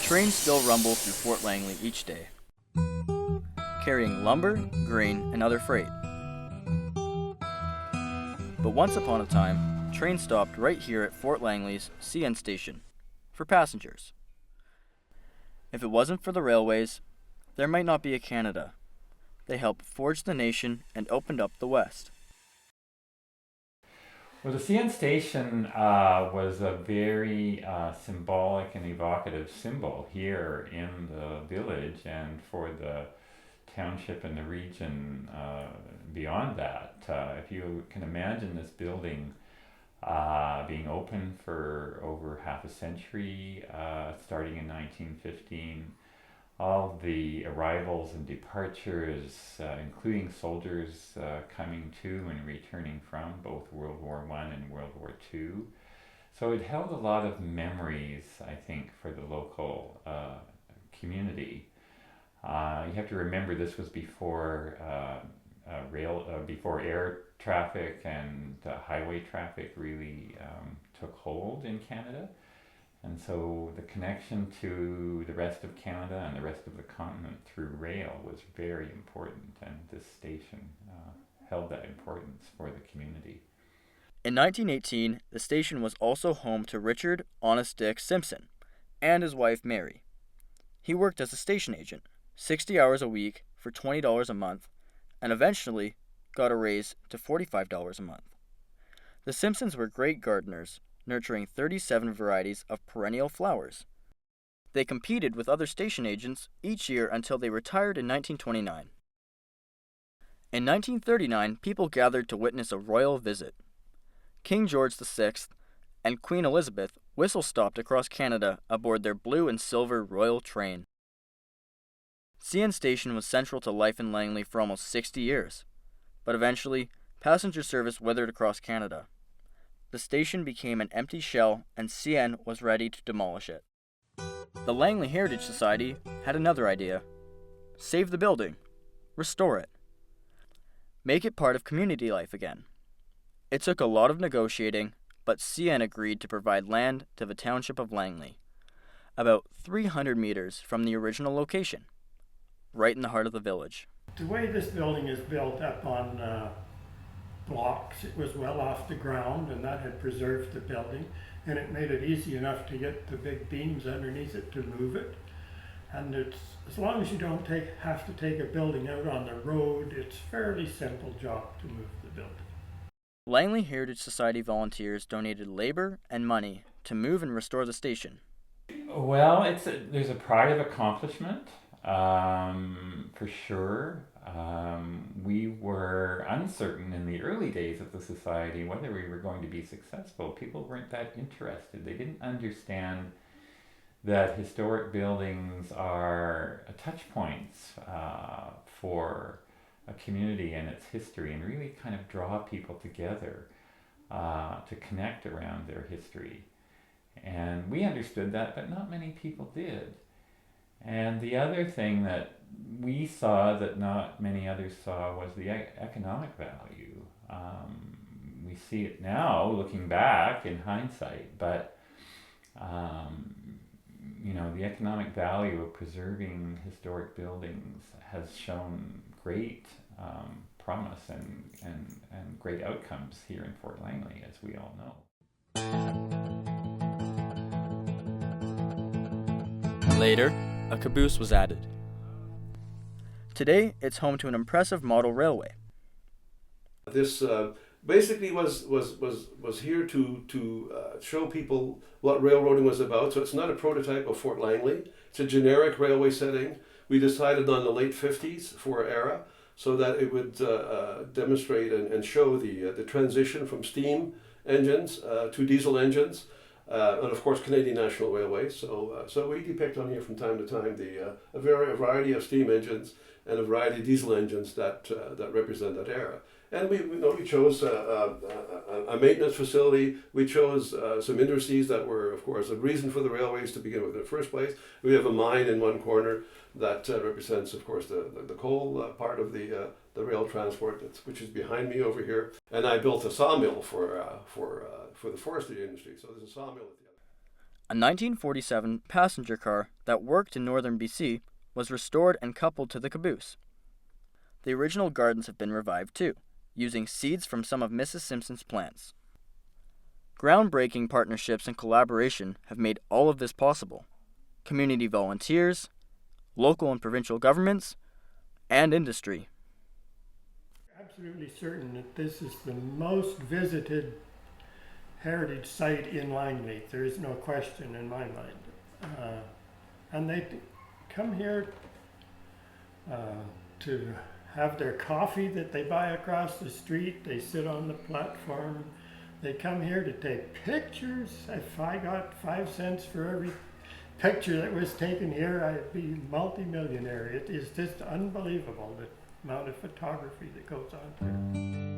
trains still rumble through Fort Langley each day, carrying lumber, grain, and other freight. But once upon a time, trains stopped right here at Fort Langley's CN station for passengers. If it wasn't for the railways, there might not be a Canada. They helped forge the nation and opened up the West. Well, the CN station was a very symbolic and evocative symbol here in the village and for the township and the region beyond that. If you can imagine this building being open for over half a century, starting in 1915, all the arrivals and departures, including soldiers coming to and returning from both World War I and World War II. So it held a lot of memories, I think, for the local community. You have to remember this was before before air traffic and highway traffic really took hold in Canada. And so the connection to the rest of Canada and the rest of the continent through rail was very important, and this station held that importance for the community. In 1918, the station was also home to Richard Honest Dick Simpson and his wife Mary. He worked as a station agent, 60 hours a week for $20 a month, and eventually got a raise to $45 a month. The Simpsons were great gardeners, nurturing 37 varieties of perennial flowers. They competed with other station agents each year until they retired in 1929. In 1939, people gathered to witness a royal visit. King George VI and Queen Elizabeth whistle-stopped across Canada aboard their blue and silver royal train. CN Station was central to life in Langley for almost 60 years, but eventually, passenger service withered across Canada. The station became an empty shell and CN was ready to demolish it. The Langley Heritage Society had another idea. Save the building. Restore it. Make it part of community life again. It took a lot of negotiating, but CN agreed to provide land to the township of Langley, about 300 meters from the original location, right in the heart of the village. The way this building is built up on blocks, it was well off the ground, and that had preserved the building, and it made it easy enough to get the big beams underneath it to move it. And it's, as long as you don't have to take a building out on the road, it's a fairly simple job to move the building. Langley Heritage Society volunteers donated labor and money to move and restore the station. Well, there's a pride of accomplishment, for sure. We were uncertain in the early days of the society whether we were going to be successful. People weren't that interested. They didn't understand that historic buildings are touch points for a community and its history, and really kind of draw people together to connect around their history. And we understood that, but not many people did. And the other thing that we saw that not many others saw was the economic value. We see it now, looking back in hindsight, but the economic value of preserving historic buildings has shown great promise and great outcomes here in Fort Langley, as we all know. Later, a caboose was added. Today, it's home to an impressive model railway. This basically was here to show people what railroading was about. So it's not a prototype of Fort Langley. It's a generic railway setting. We decided on the late 50s for our era so that it would demonstrate and show the transition from steam engines to diesel engines. And of course, Canadian National Railway. So we depict on here from time to time a variety of steam engines and a variety of diesel engines that represent that era. And we chose a maintenance facility. We chose some industries that were, of course, a reason for the railways to begin with in the first place. We have a mine in one corner that represents, of course, the coal part of the rail transport, which is behind me over here. And I built a sawmill for the forestry industry. So there's a sawmill at the other. A 1947 passenger car that worked in northern BC was restored and coupled to the caboose. The original gardens have been revived too, using seeds from some of Mrs. Simpson's plants. Groundbreaking partnerships and collaboration have made all of this possible. Community volunteers, local and provincial governments, and industry. Absolutely certain that this is the most visited heritage site in Langley. There is no question in my mind. And they come here to have their coffee that they buy across the street. They sit on the platform. They come here to take pictures. If I got 5 cents for every picture that was taken here, I'd be multi-millionaire. It is just unbelievable the amount of photography that goes on here.